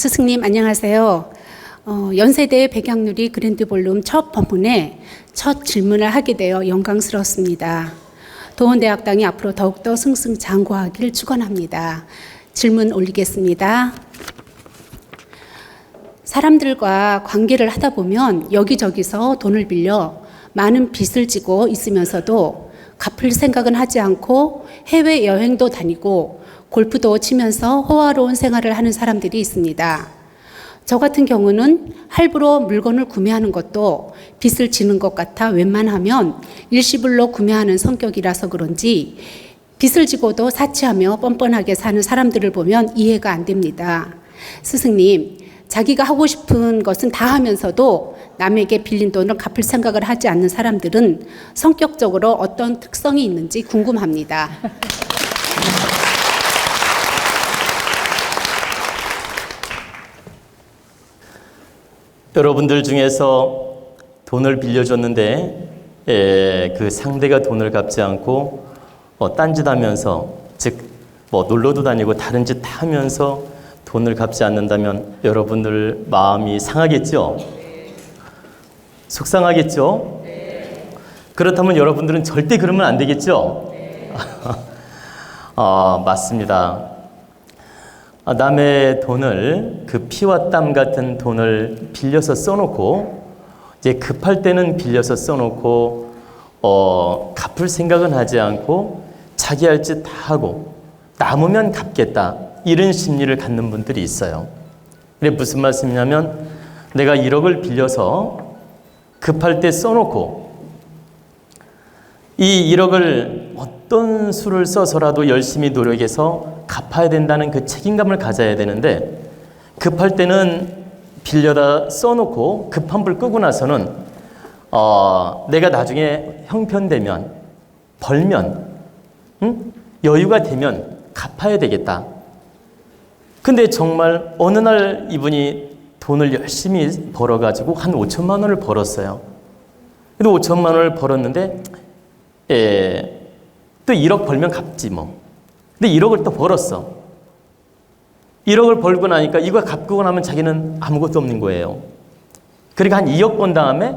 스승님 안녕하세요. 연세대 백양누리 그랜드 볼룸 첫 법문에 첫 질문을 하게 되어 영광스럽습니다. 도원대학당이 앞으로 더욱더 승승장구하길 축원합니다. 질문 올리겠습니다. 사람들과 관계를 하다 보면 여기저기서 돈을 빌려 많은 빚을 지고 있으면서도 갚을 생각은 하지 않고 해외여행도 다니고 골프도 치면서 호화로운 생활을 하는 사람들이 있습니다. 저 같은 경우는 할부로 물건을 구매하는 것도 빚을 지는 것 같아 웬만하면 일시불로 구매하는 성격이라서 그런지 빚을 지고도 사치하며 뻔뻔하게 사는 사람들을 보면 이해가 안 됩니다. 스승님, 자기가 하고 싶은 것은 다 하면서도 남에게 빌린 돈을 갚을 생각을 하지 않는 사람들은 성격적으로 어떤 특성이 있는지 궁금합니다. 여러분들 중에서 돈을 빌려줬는데 그 상대가 돈을 갚지 않고 딴짓하면서 즉 놀러도 다니고 다른 짓 다 하면서 돈을 갚지 않는다면 여러분들 마음이 상하겠죠? 속상하겠죠? 그렇다면 여러분들은 절대 그러면 안 되겠죠? 맞습니다. 남의 돈을 그 피와 땀 같은 돈을 빌려서 써놓고 이제 급할 때는 빌려서 써놓고 갚을 생각은 하지 않고 자기 할 짓 다 하고 남으면 갚겠다 이런 심리를 갖는 분들이 있어요. 근데 무슨 말씀이냐면 내가 1억을 빌려서 급할 때 써놓고 이 1억을 어떤 수를 써서라도 열심히 노력해서 갚아야 된다는 그 책임감을 가져야 되는데 급할 때는 빌려다 써놓고 급한 불 끄고 나서는 내가 나중에 형편되면 벌면 여유가 되면 갚아야 되겠다. 근데 정말 어느 날 이분이 돈을 열심히 벌어가지고 한 5천만 원을 벌었어요. 근데 5천만 원을 벌었는데 또 1억 벌면 갚지 뭐. 근데 1억을 또 벌었어. 1억을 벌고 나니까 이거 갚고 나면 자기는 아무것도 없는 거예요. 그러니까 한 2억 번 다음에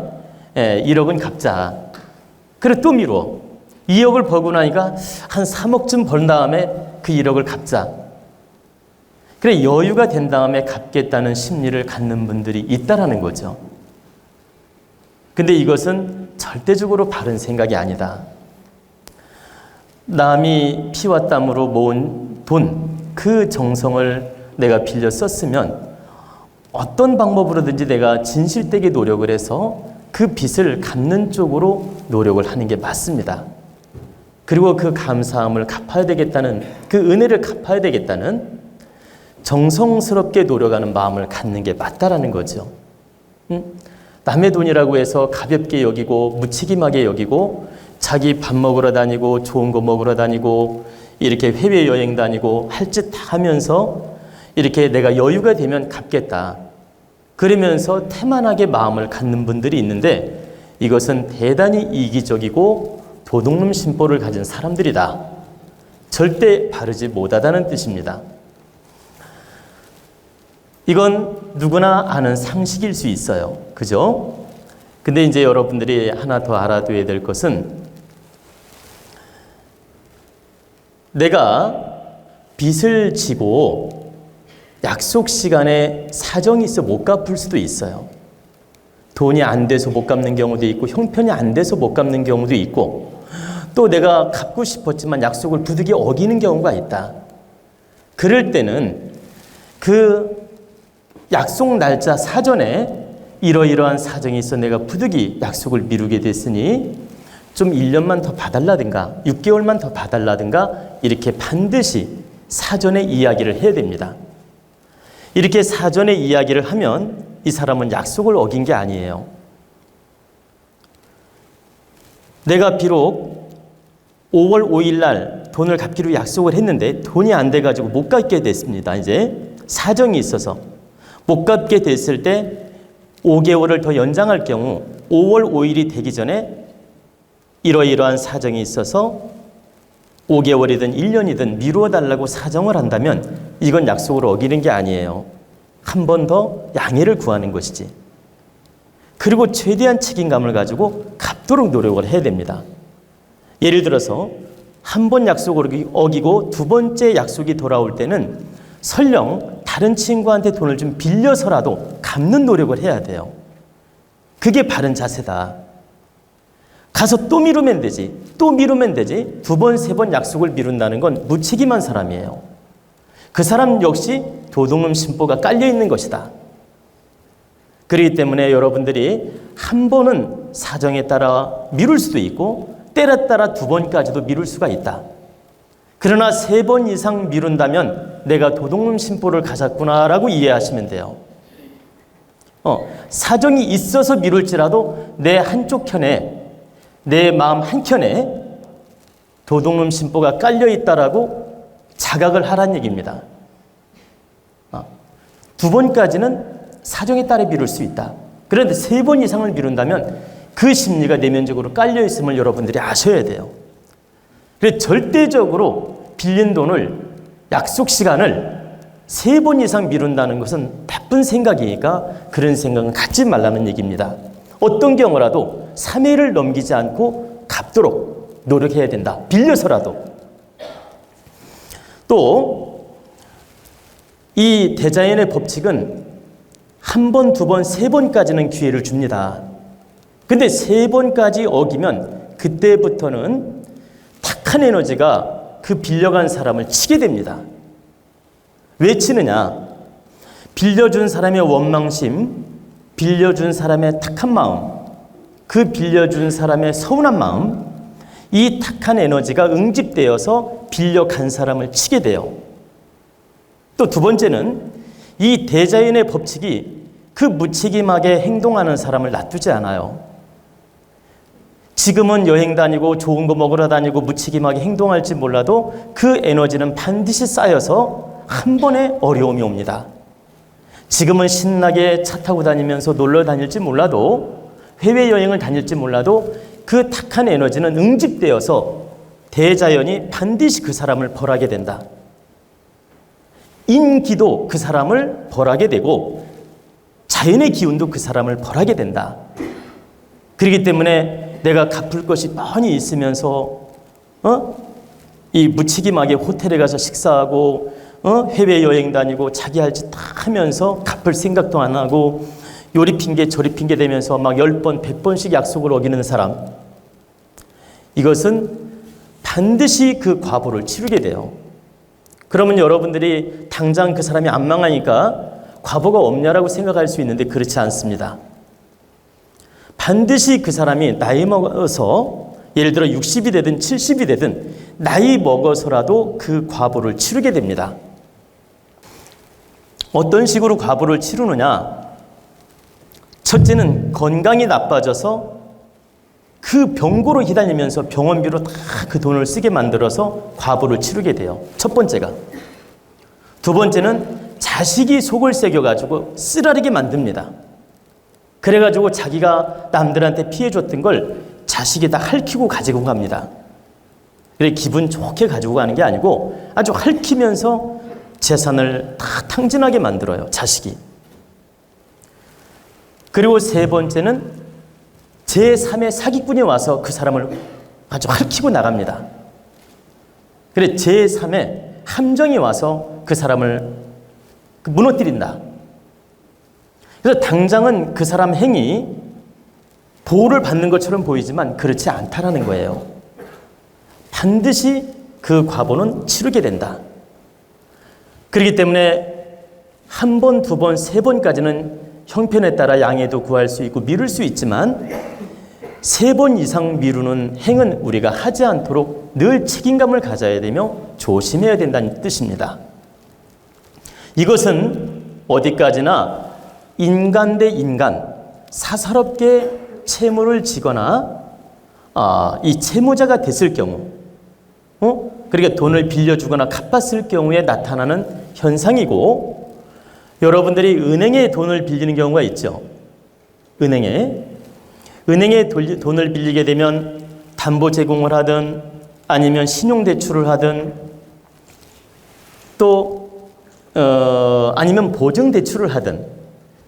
1억은 갚자. 그래 또 미뤄. 2억을 벌고 나니까 한 3억쯤 벌 다음에 그 1억을 갚자. 그래 여유가 된 다음에 갚겠다는 심리를 갖는 분들이 있다라는 거죠. 근데 이것은 절대적으로 바른 생각이 아니다. 남이 피와 땀으로 모은 돈, 그 정성을 내가 빌려 썼으면 어떤 방법으로든지 내가 진실되게 노력을 해서 그 빚을 갚는 쪽으로 노력을 하는 게 맞습니다. 그리고 그 감사함을 갚아야 되겠다는, 그 은혜를 갚아야 되겠다는 정성스럽게 노력하는 마음을 갖는 게 맞다라는 거죠. 남의 돈이라고 해서 가볍게 여기고 무책임하게 여기고 자기 밥 먹으러 다니고 좋은 거 먹으러 다니고 이렇게 해외여행 다니고 할 짓 다 하면서 이렇게 내가 여유가 되면 갚겠다. 그러면서 태만하게 마음을 갖는 분들이 있는데 이것은 대단히 이기적이고 도둑놈 심보를 가진 사람들이다. 절대 바르지 못하다는 뜻입니다. 이건 누구나 아는 상식일 수 있어요. 그죠? 근데 이제 여러분들이 하나 더 알아둬야 될 것은 내가 빚을 지고 약속 시간에 사정이 있어 못 갚을 수도 있어요. 돈이 안 돼서 못 갚는 경우도 있고 형편이 안 돼서 못 갚는 경우도 있고 또 내가 갚고 싶었지만 약속을 부득이 어기는 경우가 있다. 그럴 때는 그 약속 날짜 사전에 이러이러한 사정이 있어 내가 부득이 약속을 미루게 됐으니 좀 1년만 더 봐달라든가 6개월만 더 봐달라든가 이렇게 반드시 사전에 이야기를 해야 됩니다. 이렇게 사전에 이야기를 하면 이 사람은 약속을 어긴 게 아니에요. 내가 비록 5월 5일 날 돈을 갚기로 약속을 했는데 돈이 안 돼가지고 못 갚게 됐습니다. 이제 사정이 있어서 못 갚게 됐을 때 5개월을 더 연장할 경우 5월 5일이 되기 전에 이러이러한 사정이 있어서 5개월이든 1년이든 미루어 달라고 사정을 한다면 이건 약속을 어기는 게 아니에요. 한 번 더 양해를 구하는 것이지. 그리고 최대한 책임감을 가지고 갚도록 노력을 해야 됩니다. 예를 들어서 한 번 약속을 어기고 두 번째 약속이 돌아올 때는 설령 다른 친구한테 돈을 좀 빌려서라도 갚는 노력을 해야 돼요. 그게 바른 자세다. 가서 또 미루면 되지. 또 미루면 되지. 두 번, 세 번 약속을 미룬다는 건 무책임한 사람이에요. 그 사람 역시 도둑놈 심보가 깔려 있는 것이다. 그렇기 때문에 여러분들이 한 번은 사정에 따라 미룰 수도 있고 때에 따라 두 번까지도 미룰 수가 있다. 그러나 세 번 이상 미룬다면 내가 도둑놈 심보를 가졌구나라고 이해하시면 돼요. 사정이 있어서 미룰지라도 내 한쪽 편에, 내 마음 한켠에 도둑놈 심보가 깔려 있다라고 자각을 하라는 얘기입니다. 두 번까지는 사정에 따라 미룰 수 있다. 그런데 세 번 이상을 미룬다면 그 심리가 내면적으로 깔려 있음을 여러분들이 아셔야 돼요. 그래서 절대적으로 빌린 돈을, 약속 시간을 세 번 이상 미룬다는 것은 나쁜 생각이니까 그런 생각은 갖지 말라는 얘기입니다. 어떤 경우라도 3회를 넘기지 않고 갚도록 노력해야 된다. 빌려서라도. 또 이 대자연의 법칙은 한 번, 두 번, 세 번까지는 기회를 줍니다. 근데 세 번까지 어기면 그때부터는 탁한 에너지가 그 빌려간 사람을 치게 됩니다. 왜 치느냐? 빌려준 사람의 원망심, 빌려준 사람의 탁한 마음, 그 빌려준 사람의 서운한 마음, 이 탁한 에너지가 응집되어서 빌려간 사람을 치게 돼요. 또 두 번째는 이 대자연의 법칙이 그 무책임하게 행동하는 사람을 놔두지 않아요. 지금은 여행 다니고 좋은 거 먹으러 다니고 무책임하게 행동할지 몰라도 그 에너지는 반드시 쌓여서 한 번에 어려움이 옵니다. 지금은 신나게 차 타고 다니면서 놀러 다닐지 몰라도, 해외여행을 다닐지 몰라도 그 탁한 에너지는 응집되어서 대자연이 반드시 그 사람을 벌하게 된다. 인기도 그 사람을 벌하게 되고 자연의 기운도 그 사람을 벌하게 된다. 그렇기 때문에 내가 갚을 것이 뻔히 있으면서 이 무책임하게 호텔에 가서 식사하고 해외여행 다니고 자기 할 짓 다 하면서 갚을 생각도 안 하고 요리 핑계 저리 핑계 대면서 막 10번, 100번씩 약속을 어기는 사람, 이것은 반드시 그 과보를 치르게 돼요. 그러면 여러분들이 당장 그 사람이 안 망하니까 과보가 없냐라고 생각할 수 있는데 그렇지 않습니다. 반드시 그 사람이 나이 먹어서, 예를 들어 60이 되든 70이 되든 나이 먹어서라도 그 과보를 치르게 됩니다. 어떤 식으로 과보를 치르느냐? 첫째는 건강이 나빠져서 그 병고로 휘달리면서 병원비로 다 그 돈을 쓰게 만들어서 과보를 치르게 돼요. 첫 번째가. 두 번째는 자식이 속을 새겨가지고 쓰라리게 만듭니다. 그래가지고 자기가 남들한테 피해줬던 걸 자식이 다 핥히고 가지고 갑니다. 그래 기분 좋게 가지고 가는 게 아니고 아주 핥히면서 재산을 다 탕진하게 만들어요, 자식이. 그리고 세 번째는 제3의 사기꾼이 와서 그 사람을 아주 핥히고 나갑니다. 그래 제3의 함정이 와서 그 사람을 무너뜨린다. 그래서 당장은 그 사람 행위 보호를 받는 것처럼 보이지만 그렇지 않다라는 거예요. 반드시 그 과보는 치르게 된다. 그렇기 때문에 한 번, 두 번, 세 번까지는 형편에 따라 양해도 구할 수 있고 미룰 수 있지만 세 번 이상 미루는 행은 우리가 하지 않도록 늘 책임감을 가져야 되며 조심해야 된다는 뜻입니다. 이것은 어디까지나 인간 대 인간, 사사롭게 채무를 지거나 이 채무자가 됐을 경우, 그러니까 돈을 빌려주거나 갚았을 경우에 나타나는 현상이고, 여러분들이 은행에 돈을 빌리는 경우가 있죠. 은행에 돈을 빌리게 되면 담보 제공을 하든 아니면 신용대출을 하든 또 아니면 보증 대출을 하든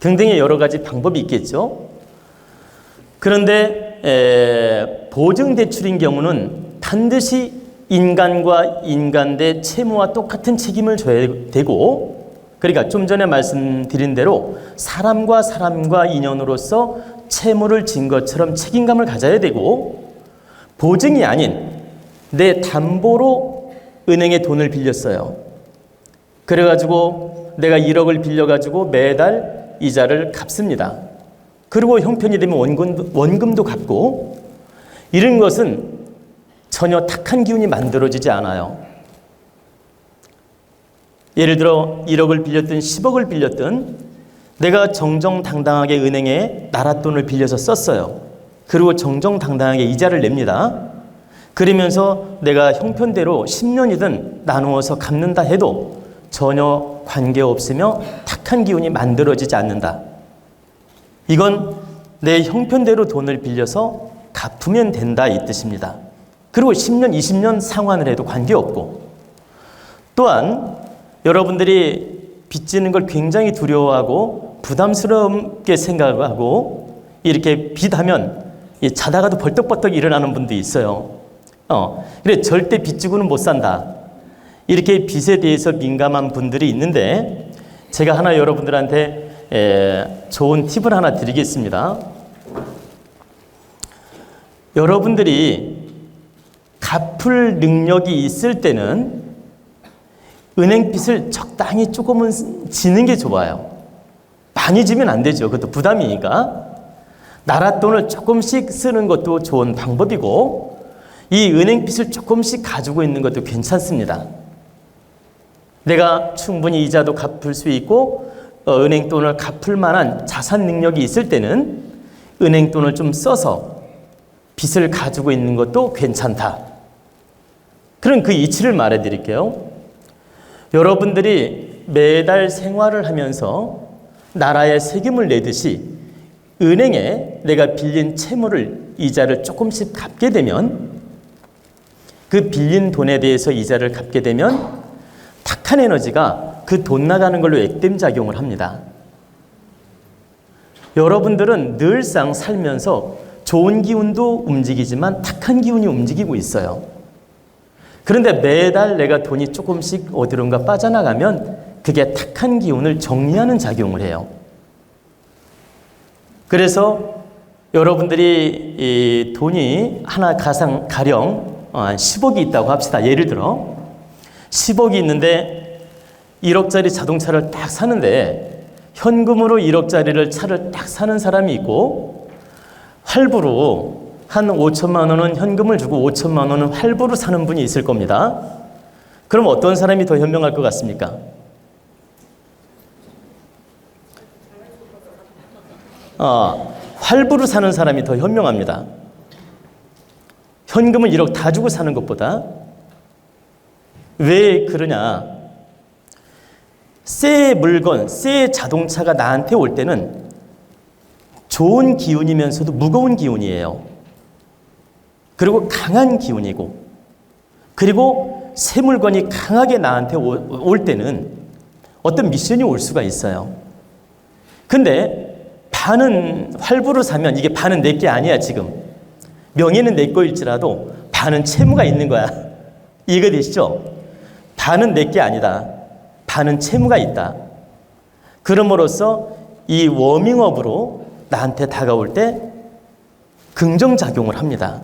등등의 여러 가지 방법이 있겠죠. 그런데 보증 대출인 경우는 반드시 인간과 인간 대 채무와 똑같은 책임을 져야 되고, 그러니까 좀 전에 말씀드린 대로 사람과 사람과 인연으로서 채무를 진 것처럼 책임감을 가져야 되고, 보증이 아닌 내 담보로 은행에 돈을 빌렸어요. 그래가지고 내가 1억을 빌려가지고 매달 이자를 갚습니다. 그리고 형편이 되면 원금도 갚고, 이런 것은 전혀 탁한 기운이 만들어지지 않아요. 예를 들어 1억을 빌렸든 10억을 빌렸든 내가 정정당당하게 은행에 나라 돈을 빌려서 썼어요. 그리고 정정당당하게 이자를 냅니다. 그러면서 내가 형편대로 10년이든 나누어서 갚는다 해도 전혀 관계없으며 탁한 기운이 만들어지지 않는다. 이건 내 형편대로 돈을 빌려서 갚으면 된다 이 뜻입니다. 그리고 10년, 20년 상환을 해도 관계없고, 또한 여러분들이 빚지는 걸 굉장히 두려워하고 부담스럽게 생각하고 이렇게 빚하면 자다가도 벌떡벌떡 일어나는 분도 있어요. 그래 절대 빚지고는 못 산다. 이렇게 빚에 대해서 민감한 분들이 있는데, 제가 하나 여러분들한테 좋은 팁을 하나 드리겠습니다. 여러분들이 갚을 능력이 있을 때는 은행빚을 적당히 조금은 지는 게 좋아요. 많이 지면 안 되죠. 그것도 부담이니까. 나라 돈을 조금씩 쓰는 것도 좋은 방법이고, 이 은행빚을 조금씩 가지고 있는 것도 괜찮습니다. 내가 충분히 이자도 갚을 수 있고 은행 돈을 갚을 만한 자산 능력이 있을 때는 은행 돈을 좀 써서 빚을 가지고 있는 것도 괜찮다. 그런 그 이치를 말해 드릴게요. 여러분들이 매달 생활을 하면서 나라에 세금을 내듯이 은행에 내가 빌린 채무를, 이자를 조금씩 갚게 되면, 그 빌린 돈에 대해서 이자를 갚게 되면 탁한 에너지가 그 돈 나가는 걸로 액땜 작용을 합니다. 여러분들은 늘상 살면서 좋은 기운도 움직이지만 탁한 기운이 움직이고 있어요. 그런데 매달 내가 돈이 조금씩 어디론가 빠져나가면 그게 탁한 기운을 정리하는 작용을 해요. 그래서 여러분들이 이 돈이 하나 가령 10억이 있다고 합시다. 예를 들어 10억이 있는데 1억짜리 자동차를 딱 사는데, 현금으로 1억짜리를 차를 딱 사는 사람이 있고, 할부로 한 5천만 원은 현금을 주고 5천만 원은 할부로 사는 분이 있을 겁니다. 그럼 어떤 사람이 더 현명할 것 같습니까? 할부로 사는 사람이 더 현명합니다. 현금을 1억 다 주고 사는 것보다. 왜 그러냐? 새 물건, 새 자동차가 나한테 올 때는 좋은 기운이면서도 무거운 기운이에요. 그리고 강한 기운이고, 그리고 새 물건이 강하게 나한테 올 때는 어떤 미션이 올 수가 있어요. 근데 반은 할부로 사면 이게 반은 내 게 아니야. 지금 명예는 내 거일지라도 반은 채무가 있는 거야. 이해가 되시죠? 반은 내 게 아니다. 반은 채무가 있다. 그럼으로써 이 워밍업으로 나한테 다가올 때 긍정작용을 합니다.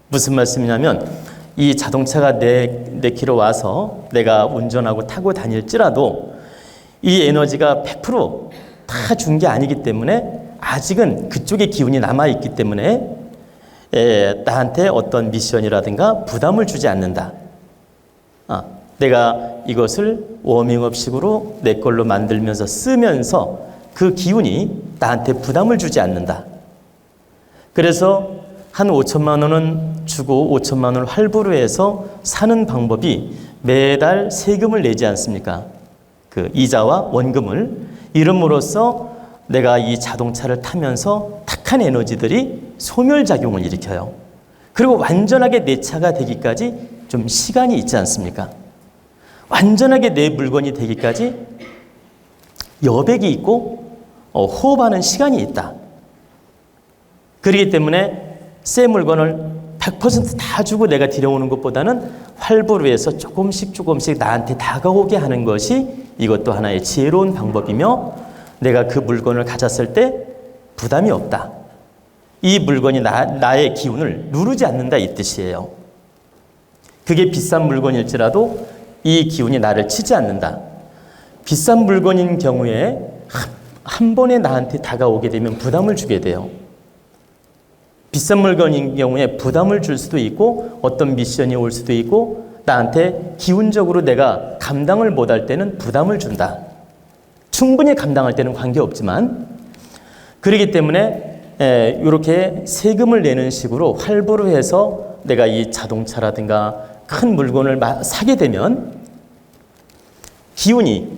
무슨 말씀이냐면, 이 자동차가 내 길로 와서 내가 운전하고 타고 다닐지라도 이 에너지가 100% 다 준 게 아니기 때문에 아직은 그쪽의 기운이 남아있기 때문에 나한테 어떤 미션이라든가 부담을 주지 않는다. 내가 이것을 워밍업식으로 내 걸로 만들면서 쓰면서 그 기운이 나한테 부담을 주지 않는다. 그래서 한 5천만 원은 주고 5천만 원을 할부로 해서 사는 방법이 매달 세금을 내지 않습니까? 그 이자와 원금을. 이름으로써 내가 이 자동차를 타면서 탁한 에너지들이 소멸작용을 일으켜요. 그리고 완전하게 내 차가 되기까지 좀 시간이 있지 않습니까? 완전하게 내 물건이 되기까지 여백이 있고 호흡하는 시간이 있다. 그렇기 때문에 새 물건을 100%다 주고 내가 들여오는 것보다는 활보로 해서 조금씩 나한테 다가오게 하는 것이 이것도 하나의 지혜로운 방법이며, 내가 그 물건을 가졌을 때 부담이 없다. 이 물건이 나의 기운을 누르지 않는다, 이 뜻이에요. 그게 비싼 물건일지라도 이 기운이 나를 치지 않는다. 비싼 물건인 경우에 한 번에 나한테 다가오게 되면 부담을 주게 돼요. 비싼 물건인 경우에 부담을 줄 수도 있고, 어떤 미션이 올 수도 있고, 나한테 기운적으로 내가 감당을 못할 때는 부담을 준다. 충분히 감당할 때는 관계없지만, 그렇기 때문에 이렇게 세금을 내는 식으로 활보로 해서 내가 이 자동차라든가 큰 물건을 사게 되면 기운이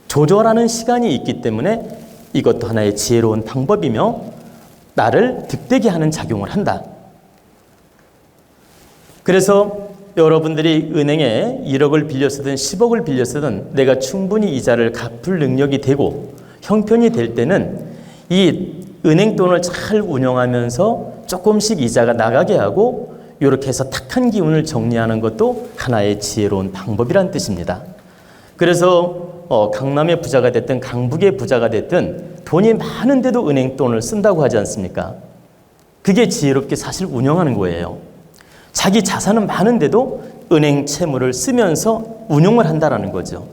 조절하는 시간이 있기 때문에 이것도 하나의 지혜로운 방법이며 나를 득되게 하는 작용을 한다. 그래서 여러분들이 은행에 1억을 빌려 쓰든 10억을 빌려 쓰든 내가 충분히 이자를 갚을 능력이 되고 형편이 될 때는 이 은행 돈을 잘 운영하면서 조금씩 이자가 나가게 하고, 이렇게 해서 탁한 기운을 정리하는 것도 하나의 지혜로운 방법이란 뜻입니다. 그래서 강남의 부자가 됐든 강북의 부자가 됐든 돈이 많은데도 은행 돈을 쓴다고 하지 않습니까? 그게 지혜롭게 사실 운영하는 거예요. 자기 자산은 많은데도 은행 채무를 쓰면서 운용을 한다라는 거죠.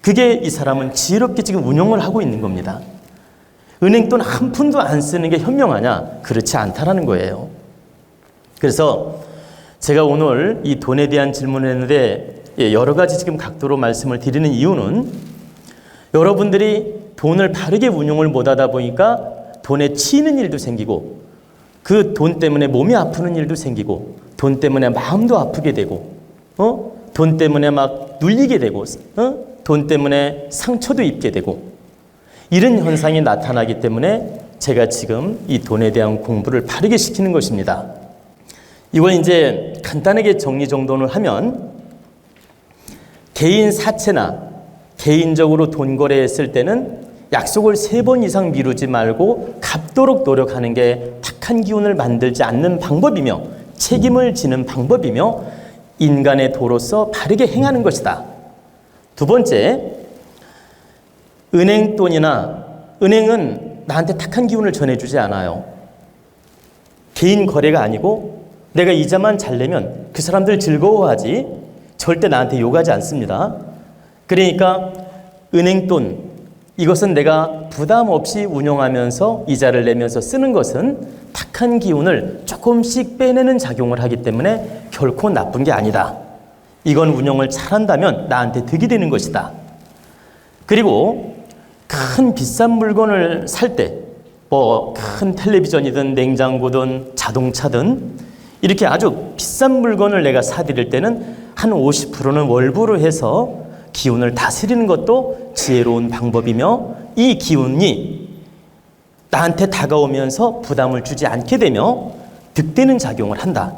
그게 이 사람은 지혜롭게 지금 운용을 하고 있는 겁니다. 은행 돈 한 푼도 안 쓰는 게 현명하냐? 그렇지 않다라는 거예요. 그래서 제가 오늘 이 돈에 대한 질문을 했는데 여러 가지 지금 각도로 말씀을 드리는 이유는, 여러분들이 돈을 바르게 운용을 못하다 보니까 돈에 치이는 일도 생기고, 그 돈 때문에 몸이 아프는 일도 생기고, 돈 때문에 마음도 아프게 되고, 돈 때문에 막 눌리게 되고, 돈 때문에 상처도 입게 되고, 이런 현상이 나타나기 때문에 제가 지금 이 돈에 대한 공부를 바르게 시키는 것입니다. 이걸 이제 간단하게 정리정돈을 하면, 개인 사채나 개인적으로 돈 거래했을 때는 약속을 3번 이상 미루지 말고 갚도록 노력하는 게 탁한 기운을 만들지 않는 방법이며 책임을 지는 방법이며 인간의 도로서 바르게 행하는 것이다. 두 번째, 은행 돈이나 은행은 나한테 탁한 기운을 전해주지 않아요. 개인 거래가 아니고 내가 이자만 잘 내면 그 사람들 즐거워하지 절대 나한테 욕하지 않습니다. 그러니까 은행 돈, 이것은 내가 부담 없이 운용하면서 이자를 내면서 쓰는 것은 탁한 기운을 조금씩 빼내는 작용을 하기 때문에 결코 나쁜 게 아니다. 이건 운용을 잘한다면 나한테 득이 되는 것이다. 그리고 큰 비싼 물건을 살 때, 큰 텔레비전이든 냉장고든 자동차든 이렇게 아주 비싼 물건을 내가 사드릴 때는 한 50%는 월부로 해서 기운을 다스리는 것도 지혜로운 방법이며, 이 기운이 나한테 다가오면서 부담을 주지 않게 되며 득되는 작용을 한다.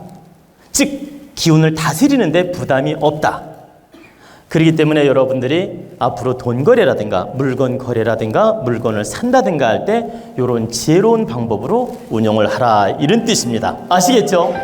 즉 기운을 다스리는데 부담이 없다. 그렇기 때문에 여러분들이 앞으로 돈 거래라든가 물건 거래라든가 물건을 산다든가 할 때 이런 지혜로운 방법으로 운영을 하라, 이런 뜻입니다. 아시겠죠?